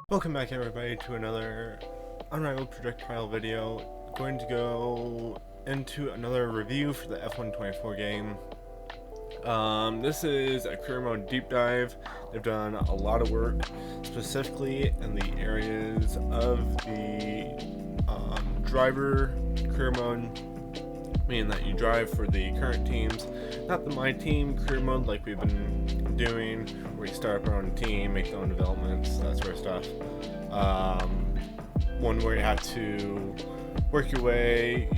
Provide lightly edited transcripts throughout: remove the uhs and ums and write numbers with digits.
Welcome back everybody to another Unrivaled Projectile video. Going to go into another review for the F124 game. This is a career mode deep dive. They've done a lot of work specifically in the areas of the driver career mode, meaning that you drive for the current teams, not the My Team career mode like we've been doing, where you start up your own team, make your own developments, that sort of stuff. One where you have to work your way,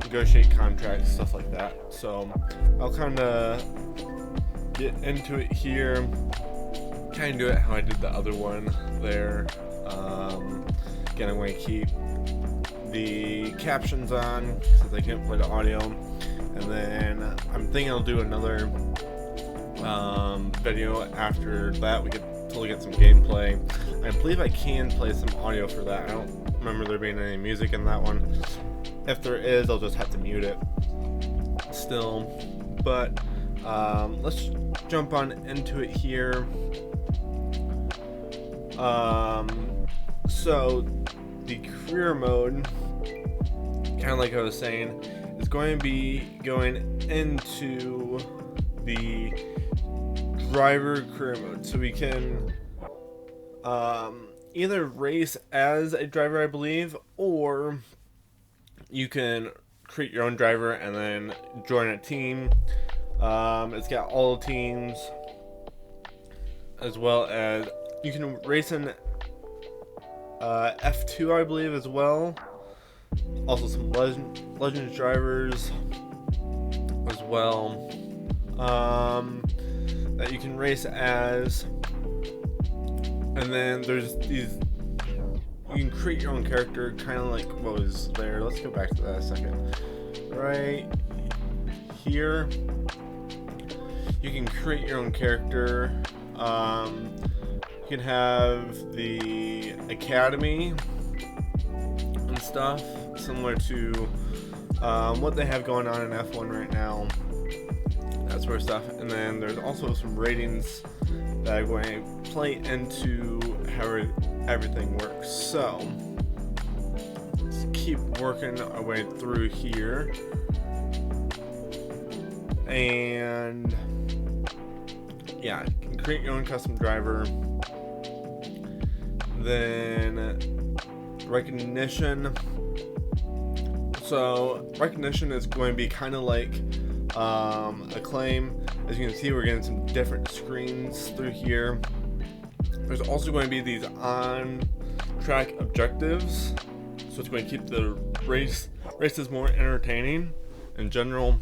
negotiate contracts, stuff like that. So I'll kind of get into it here, kind of do it how I did the other one there. Again, I'm going to keep the captions on since I can't play the audio, and then I'm thinking I'll do another video after that. We could totally get some gameplay. I believe I can play some audio for that. I don't remember there being any music in that one. If there is, I'll just have to mute it still. But let's jump on into it here. So the career mode, kind of like I was saying, is going to be going into the driver career mode. So we can either race as a driver, I believe, or you can create your own driver and then join a team. It's got all the teams, as well as you can race in F2, I believe, as well. Also some Legends drivers as well that you can race as. And then there's these, you can create your own character, kind of like what was there. Let's go back to that a second. Right here, you can create your own character. You can have the academy and stuff, similar to what they have going on in F1 right now, that sort of stuff. And then there's also some ratings that are going to play into how everything works. So let's keep working our way through here, and yeah, you can create your own custom driver. Then recognition. So recognition is going to be kind of like acclaim. As you can see, we're getting some different screens through here. There's also going to be these on-track objectives, so it's going to keep the races more entertaining in general.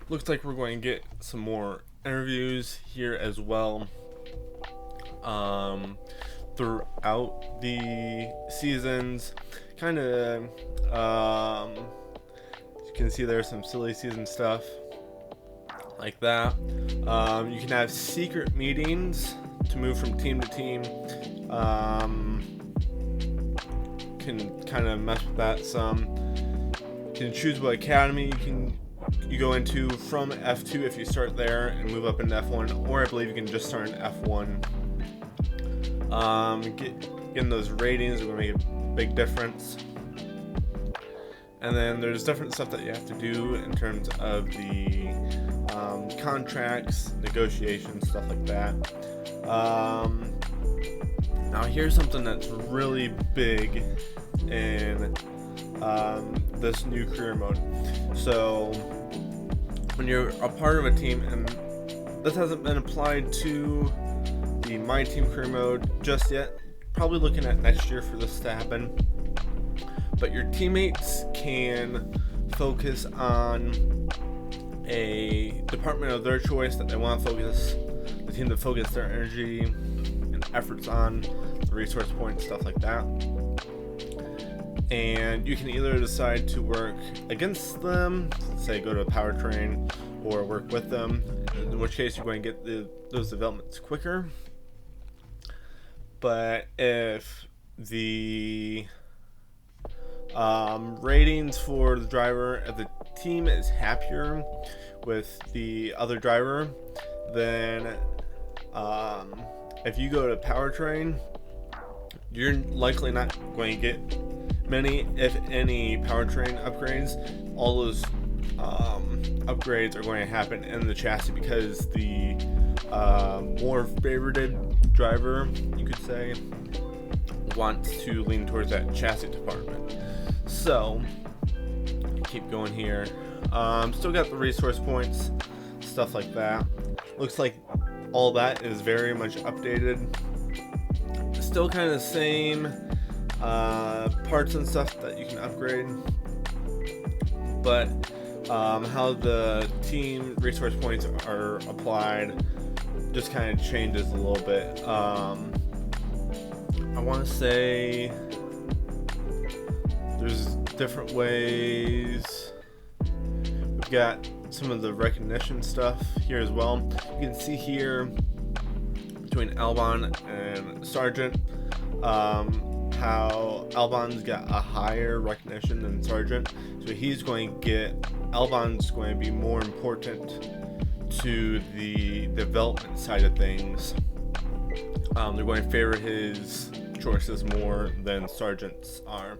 Looks like we're going to get some more interviews here as well throughout the seasons. Kind of, you can see there's some silly season stuff like that. You can have secret meetings to move from team to team. Can kind of mess with that some. You can choose what academy you go into from F2 if you start there and move up into F1, or I believe you can just start in F1. Getting those ratings are going to make a big difference. And then there's different stuff that you have to do in terms of the contracts, negotiations, stuff like that. Now here's something that's really big in this new career mode. So when you're a part of a team, and this hasn't been applied to the My Team career mode just yet, probably looking at next year for this to happen, but your teammates can focus on a department of their choice that they want to focus, the team to focus their energy and efforts on, the resource points, stuff like that. And you can either decide to work against them, say go to a powertrain, or work with them, in which case you're going to get those developments quicker. But if the Ratings for the driver. If the team is happier with the other driver, then if you go to powertrain, you're likely not going to get many, if any, powertrain upgrades. All those upgrades are going to happen in the chassis, because the more favorited driver, you could say, wants to lean towards that chassis department. So keep going here. Still got the resource points, stuff like that. Looks like all that is very much updated. Still kind of the same parts and stuff that you can upgrade, but how the team resource points are applied just kind of changes a little bit. I want to say there's different ways. We've got some of the recognition stuff here as well. You can see here between Albon and Sargent how Albon's got a higher recognition than Sargent, so Albon's going to be more important to the development side of things. They're going to favor his choices more than Sargent's are.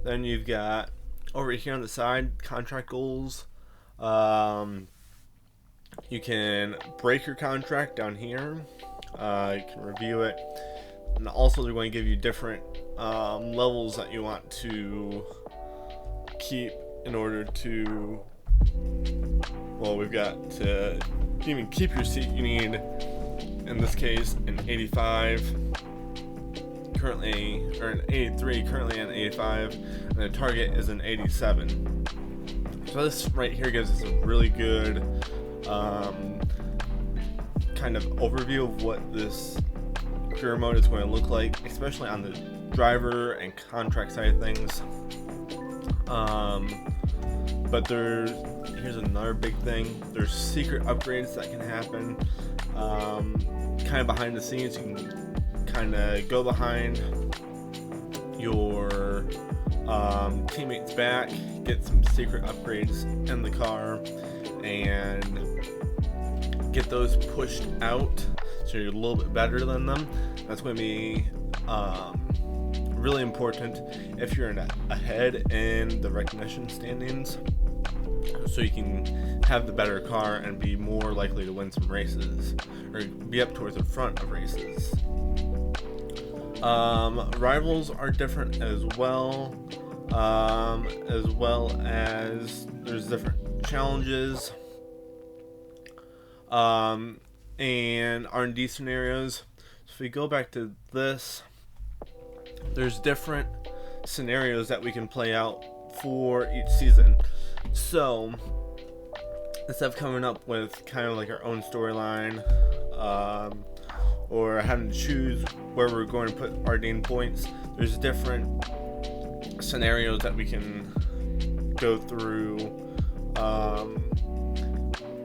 Then you've got over here on the side contract goals. You can break your contract down here. You can review it, and also they're going to give you different levels that you want to keep in order to, well, we've got to even keep your seat, you need, in this case, an 85 currently, or an 83, currently an 85, and the target is an 87. So this right here gives us a really good kind of overview of what this career mode is going to look like, especially on the driver and contract side of things. But here's another big thing. There's secret upgrades that can happen kind of behind the scenes. You can kind of go behind your teammates back, get some secret upgrades in the car, and get those pushed out so you're a little bit better than them. That's going to be really important if you're ahead in the recognition standings, so you can have the better car and be more likely to win some races, or be up towards the front of races. Rivals are different as well as there's different challenges and R&D scenarios. So if we go back to this, there's different scenarios that we can play out for each season. So instead of coming up with kind of like our own storyline, or having to choose where we're going to put our gain points, there's different scenarios that we can go through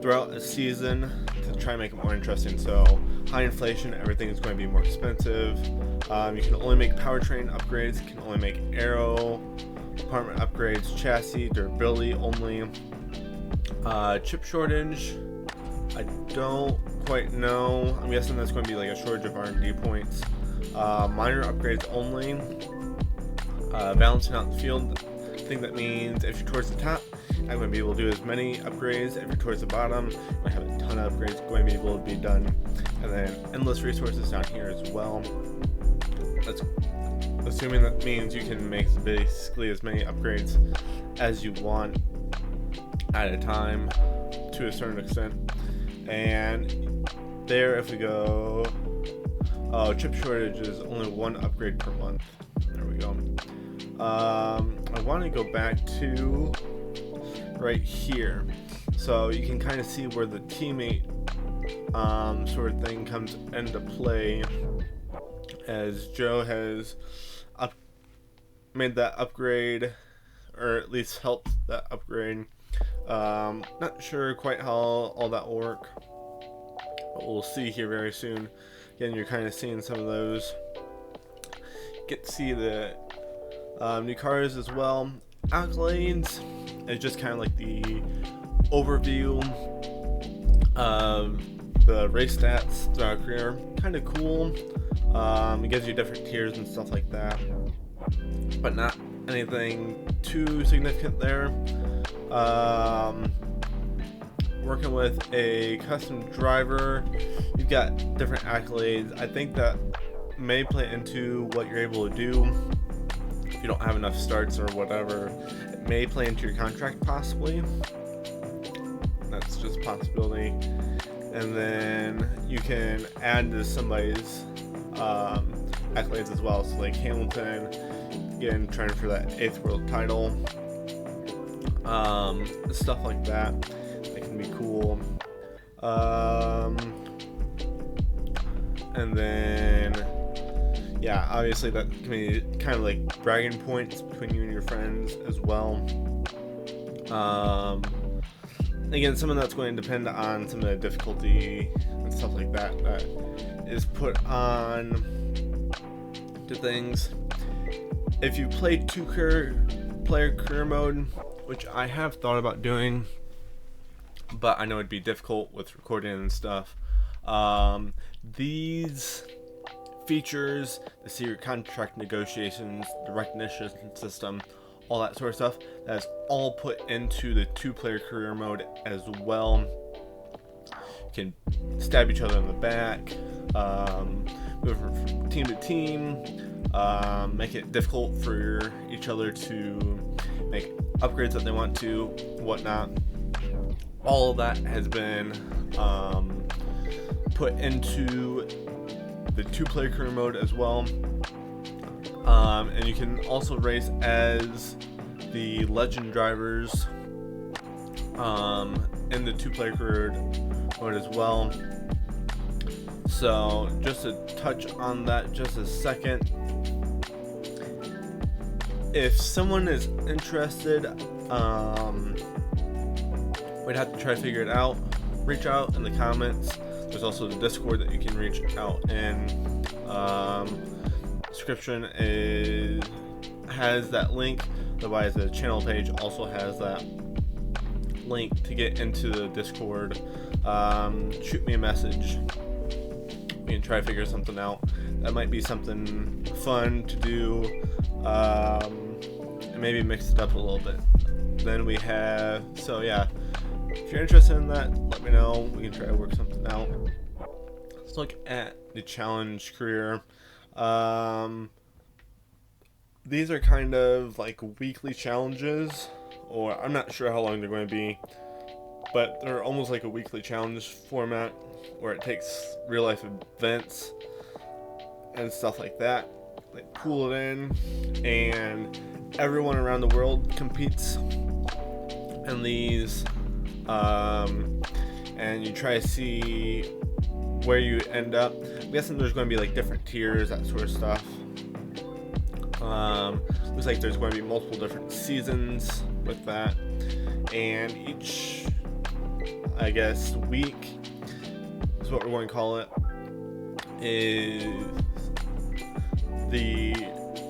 throughout a season to try and make it more interesting. So high inflation, everything is going to be more expensive. You can only make powertrain upgrades, you can only make aero department upgrades, chassis durability only. Chip shortage, I don't quite know. I'm guessing that's going to be like a shortage of R&D points. Minor upgrades only. Balancing out the field, I think that means if you're towards the top, you're not going to be able to do as many upgrades. If you're towards the bottom, you might have a ton of upgrades going to be able to be done. And then endless resources down here as well. That's assuming that means you can make basically as many upgrades as you want at a time to a certain extent. And there, if we go, chip shortage is only one upgrade per month. There we go. I want to go back to right here, so you can kind of see where the teammate sort of thing comes into play, as Joe has made that upgrade, or at least helped that upgrade. Not sure quite how all that will work, but we'll see here very soon. Again, you're kind of seeing some of those. Get to see the New cars as well. Accolades is just kind of like the overview of the race stats throughout a career. Kind of cool. It gives you different tiers and stuff like that, but not anything too significant there. Working with a custom driver, you've got different accolades. I think that may play into what you're able to do if you don't have enough starts or whatever. It may play into your contract possibly. That's just a possibility. And then you can add to somebody's accolades as well. So like Hamilton, again, trying for that 8th world title. Stuff like that. That can be cool. And then, yeah, obviously that can be kind of like bragging points between you and your friends as well. Again, some of that's going to depend on some of the difficulty and stuff like that that is put on to things. If you play two-player career mode, which I have thought about doing, but I know it'd be difficult with recording and stuff, these features, the secret contract negotiations, the recognition system, all that sort of stuff, that is all put into the two-player career mode as well. You can stab each other in the back, move from team to team, make it difficult for each other to make upgrades that they want to, whatnot. All of that has been put into the two-player career mode as well. And you can also race as the legend drivers in the two-player career mode as well. So just to touch on that just a second, if someone is interested, we'd have to try to figure it out. Reach out in the comments. There's also the Discord that you can reach out in. Description has that link. Otherwise, the channel page also has that link to get into the Discord. Shoot me a message. We can try to figure something out. That might be something fun to do, and maybe mix it up a little bit. Then we have, so yeah, if you're interested in that, let me know. We can try to work something out. Let's look at the challenge career. These are kind of like weekly challenges, or I'm not sure how long they're going to be, but they're almost like a weekly challenge format where it takes real life events and stuff like that. They pool it in, and everyone around the world competes in these, and you try to see where you end up. I'm guessing there's going to be like different tiers, that sort of stuff. Looks like there's going to be multiple different seasons with that, and each, I guess, week is what we're going to call it, is the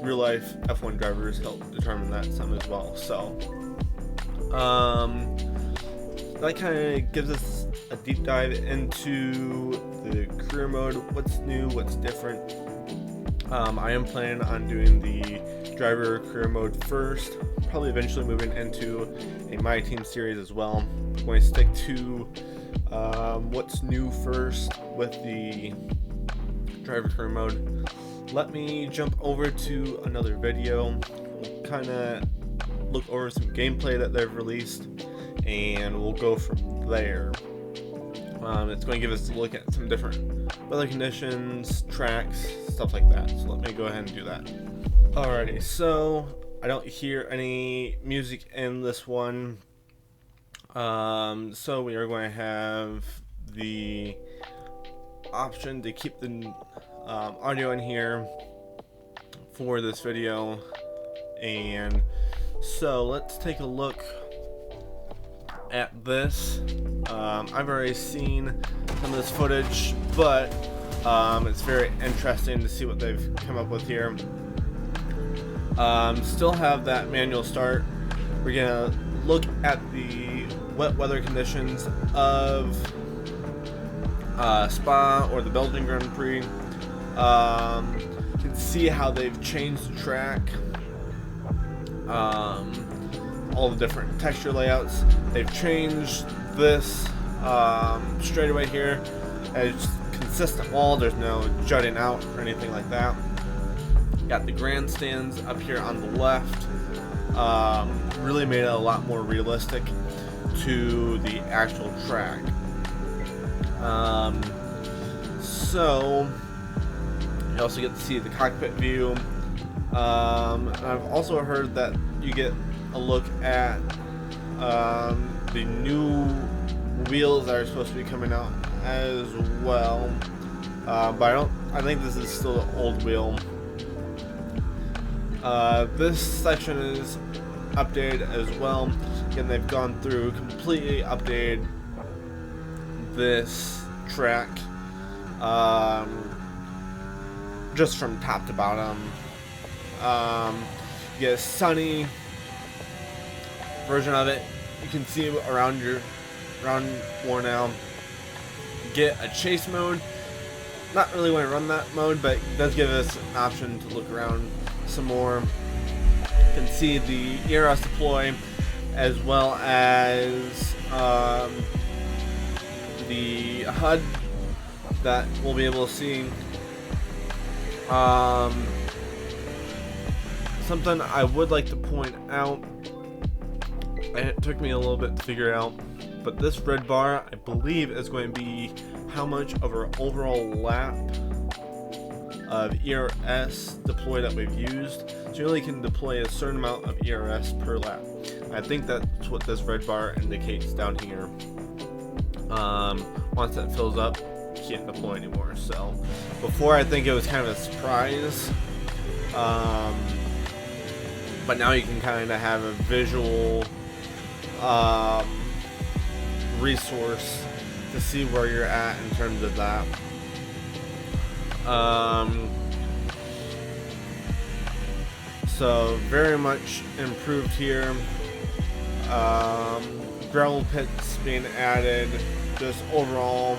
real life F1 drivers help determine that some as well. So that kind of gives us a deep dive into the career mode, what's new, what's different. I am planning on doing the driver career mode first, probably eventually moving into a My Team series as well. I'm going to stick to what's new first with the driver career mode. Let me jump over to another video. We'll kind of look over some gameplay that they've released, and we'll go from there. It's going to give us a look at some different weather conditions, tracks, stuff like that. So let me go ahead and do that. Alrighty, so I don't hear any music in this one. So we are going to have the option to keep the audio in here for this video. And so let's take a look at this. I've already seen some of this footage, but it's very interesting to see what they've come up with here. Still have that manual start. We're gonna look at the wet weather conditions of Spa or the Belgian Grand Prix. You can see how they've changed the track, all the different texture layouts. They've changed this straightaway here. It's consistent wall. There's no jutting out or anything like that. Got the grandstands up here on the left. Really made it a lot more realistic to the actual track. So you also get to see the cockpit view. And I've also heard that you get a look at the new wheels that are supposed to be coming out as well. But I think this is still an old wheel. This section is updated as well. Again, they've gone through, completely updated this track, just from top to bottom. You get a sunny version of it. You can see around more now. Get a chase mode. Not really want to run that mode, but it does give us an option to look around some more. You can see the ERS deploy, as well as the HUD that we'll be able to see. Something I would like to point out, and it took me a little bit to figure out, but this red bar, I believe, is going to be how much of our overall lap of ERS deploy that we've used. So you only can deploy a certain amount of ERS per lap. I think that's what this red bar indicates down here. Once that fills up, you can't deploy anymore. So before, I think it was kind of a surprise, but now you can kind of have a visual resource to see where you're at in terms of that. So very much improved here. Gravel pits being added, just overall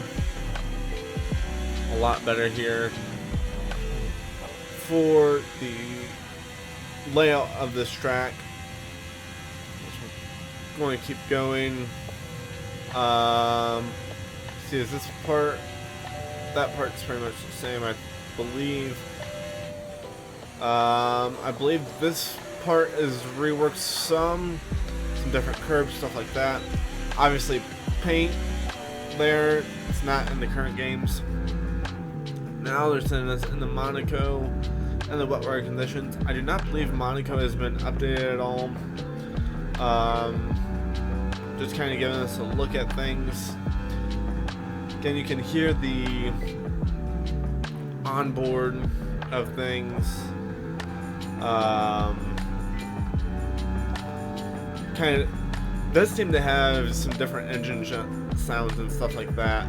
a lot better here. For the layout of this track, I'm going to keep going. See, is this part? That part's pretty much the same, I believe. I believe this part is reworked some different curbs, stuff like that. Obviously, paint there, it's not in the current games. Now they're sending us into Monaco and the wet weather conditions. I do not believe Monaco has been updated at all. Just kind of giving us a look at things. Again, you can hear the onboard of things. Kind of does seem to have some different engine sounds and stuff like that.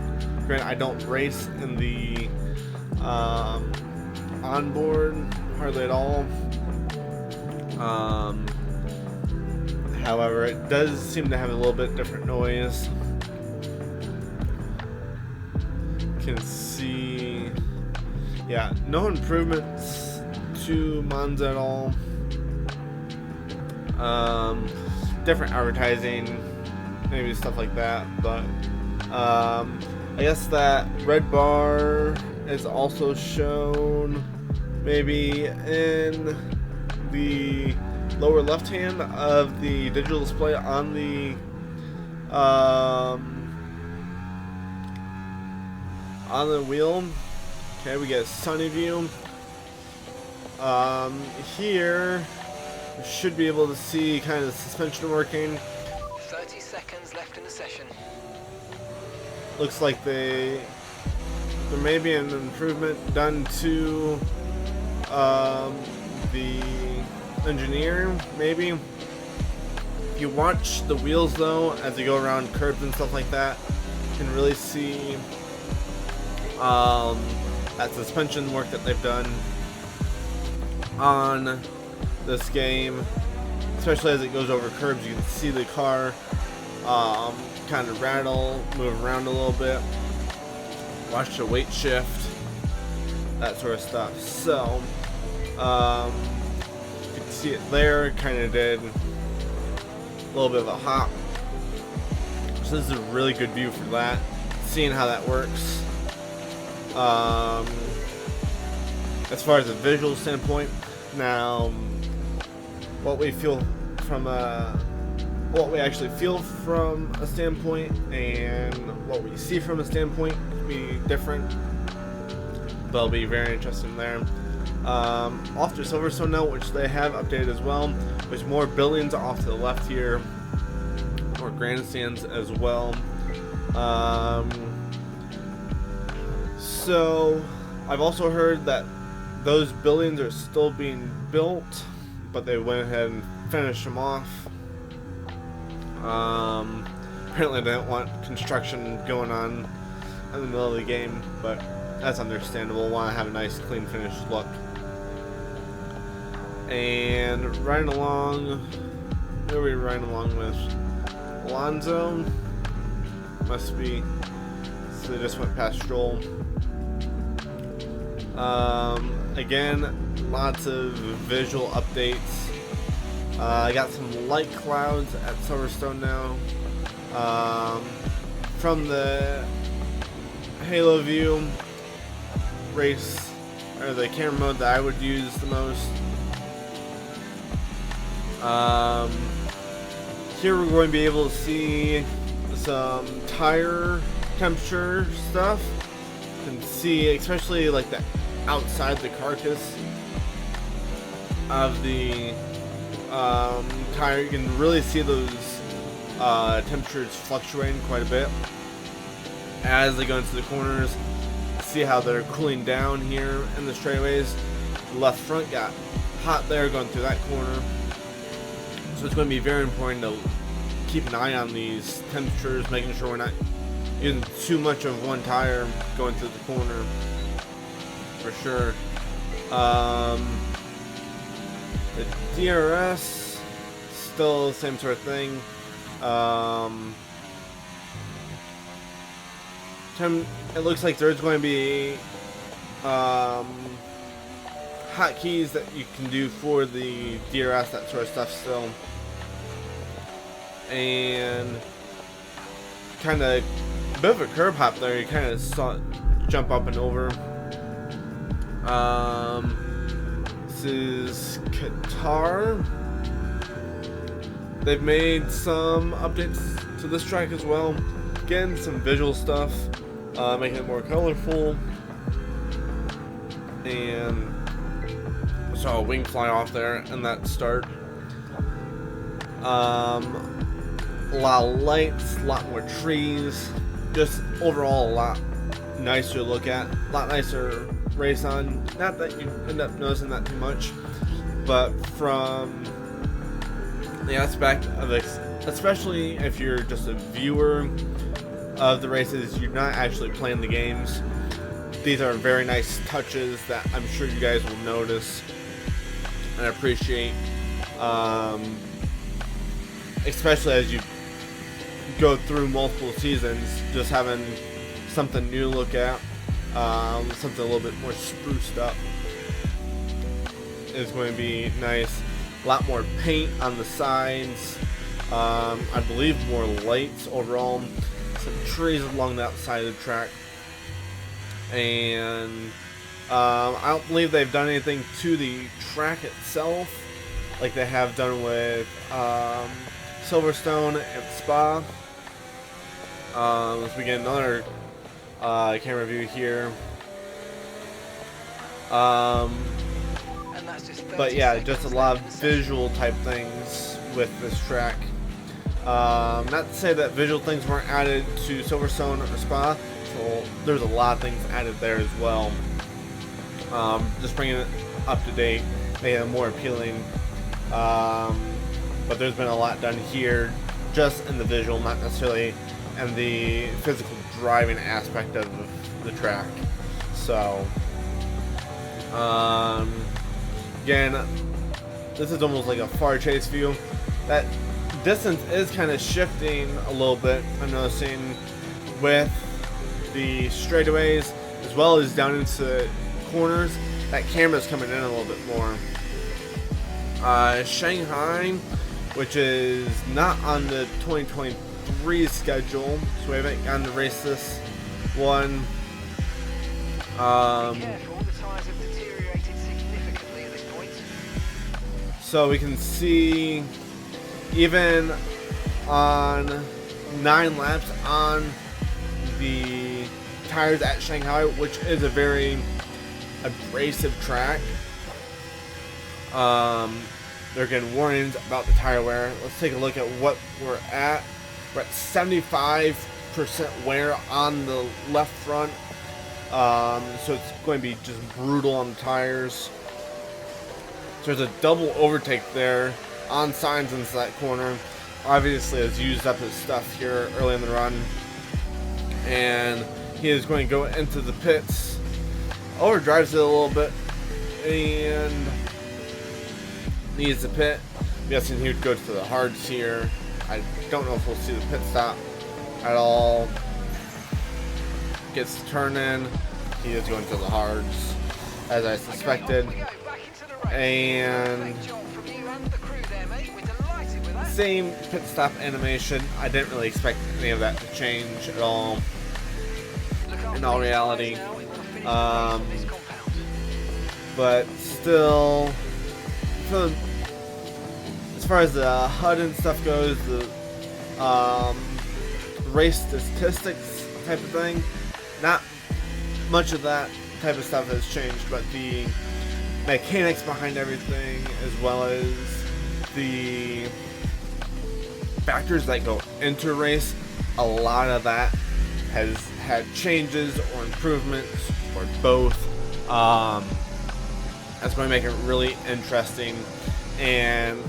Granted, I don't race in the onboard hardly at all. However, it does seem to have a little bit different noise. You can see, yeah, no improvements to Monza at all. Different advertising, maybe stuff like that, but I guess that red bar is also shown maybe in the lower left hand of the digital display on the wheel. Okay, we get a sunny view. Here we should be able to see kind of the suspension working. 30 seconds left in the session. Looks like there may be an improvement done to the engineer, maybe. If you watch the wheels though, as you go around curbs and stuff like that, you can really see that suspension work that they've done on this game, especially as it goes over curbs. You can see the car kind of rattle, move around a little bit. Watch the weight shift, that sort of stuff. So you can see it there. Kind of did a little bit of a hop. So this is a really good view for that. Seeing how that works. As far as a visual standpoint, now what we actually feel from a standpoint and what we see from a standpoint could be different. They'll be very interesting there. Off to Silverstone now, which they have updated as well. There's more buildings off to the left here, more grandstands as well. So I've also heard that those buildings are still being built, but they went ahead and finished them off. Apparently they don't want construction going on in the middle of the game, but that's understandable. Want to have a nice, clean, finished look. And riding along, who are we riding along with? Alonso? Must be. So they just went past Stroll. Again, lots of visual updates. I got some light clouds at Silverstone now. From the Halo view race, or the camera mode that I would use the most. Here we're going to be able to see some tire temperature stuff. You can see, especially like the outside the carcass of the tire, you can really see those temperatures fluctuating quite a bit as they go into the corners. See how they're cooling down here in the straightaways. The left front got hot there going through that corner, so it's going to be very important to keep an eye on these temperatures, making sure we're not using too much of one tire going through the corner for sure. The DRS, still the same sort of thing. It looks like there's going to be hotkeys that you can do for the DRS, that sort of stuff still. And kind of a bit of a curb hop there. You kind of saw it jump up and over. This is Qatar. They've made some updates to this track as well. Again, some visual stuff, making it more colorful. And I saw a wing fly off there in that start. A lot of lights, a lot more trees. Just overall a lot nicer to look at. A lot nicer race on. Not that you end up noticing that too much, but from the aspect of it, especially if you're just a viewer of the races, you're not actually playing the games. These are very nice touches that I'm sure you guys will notice and appreciate, especially as you go through multiple seasons. Just having something new to look at, something a little bit more spruced up, is going to be nice. A lot more paint on the sides, I believe more lights overall, some trees along the outside of the track, and I don't believe they've done anything to the track itself like they have done with Silverstone and Spa. As we get another camera view here. But yeah, just a lot of visual type things with this track. Not to say that visual things weren't added to Silverstone or Spa, so there's a lot of things added there as well. Just bringing it up to date, making it more appealing. But there's been a lot done here, just in the visual, not necessarily in the physical driving aspect of the track. So, again, this is almost like a far chase view. That distance is kind of shifting a little bit, I'm noticing, with the straightaways as well as down into corners. That camera's coming in a little bit more. Shanghai, which is not on the 2023 schedule, so we haven't gotten to race this one. So we can see even on 9 laps on the tires at Shanghai, which is a very abrasive track, they're getting warnings about the tire wear. Let's take a look at what we're at. We're at 75% wear on the left front, so it's going to be just brutal on the tires. So there's a double overtake there on signs into that corner. Obviously has used up his stuff here early in the run, and he is going to go into the pits, overdrives it a little bit, and needs the pit. I'm guessing he would go to the hards here. I don't know if we'll see the pit stop at all. Gets the turn in. He is going to the hards, as I suspected. And same pit stop animation. I didn't really expect any of that to change at all, in all reality. But still, as far as the HUD and stuff goes, the race statistics type of thing, not much of that type of stuff has changed, but the mechanics behind everything, as well as the factors that go into race, a lot of that has had changes or improvements or both. That's going to make it really interesting, and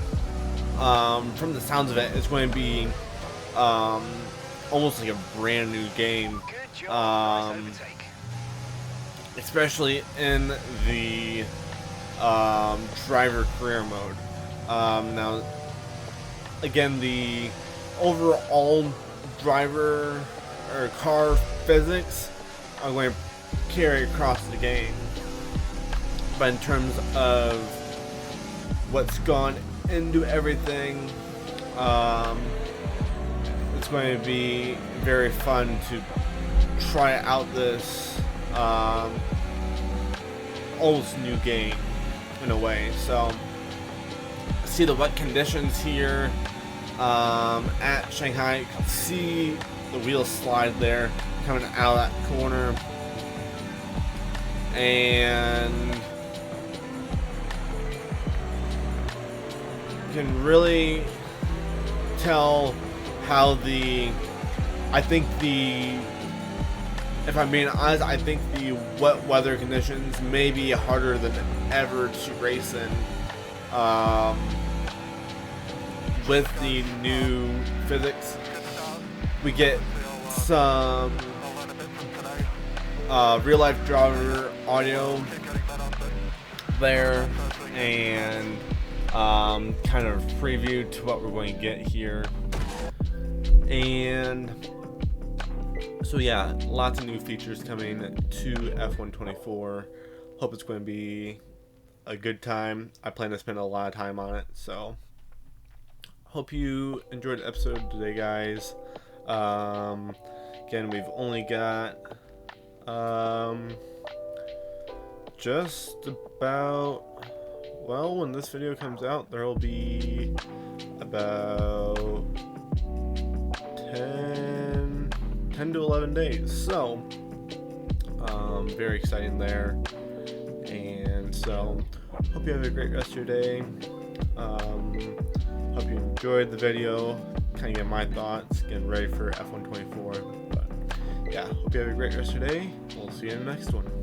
from the sounds of it, it's going to be almost like a brand new game, especially in the driver career mode. Now, again, the overall driver or car physics are going to carry across the game, but in terms of what's gone into everything, it's going to be very fun to try out this almost new game in a way. So see the wet conditions here at Shanghai. You can see the wheel slide there coming out of that corner, and you can really tell how if I'm being honest, I think the wet weather conditions may be harder than ever to race in. With the new physics, we get some real life driver audio there, and kind of preview to what we're going to get here. And so yeah, lots of new features coming to F124. Hope it's going to be a good time. I plan to spend a lot of time on it, so hope you enjoyed the episode today, guys. Again, we've only got just about, well, when this video comes out, there will be about 10 to 11 days. So very exciting there. And so hope you have a great rest of your day. Hope you enjoyed the video, kind of get my thoughts, getting ready for F124. But yeah, hope you have a great rest of your day. We'll see you in the next one.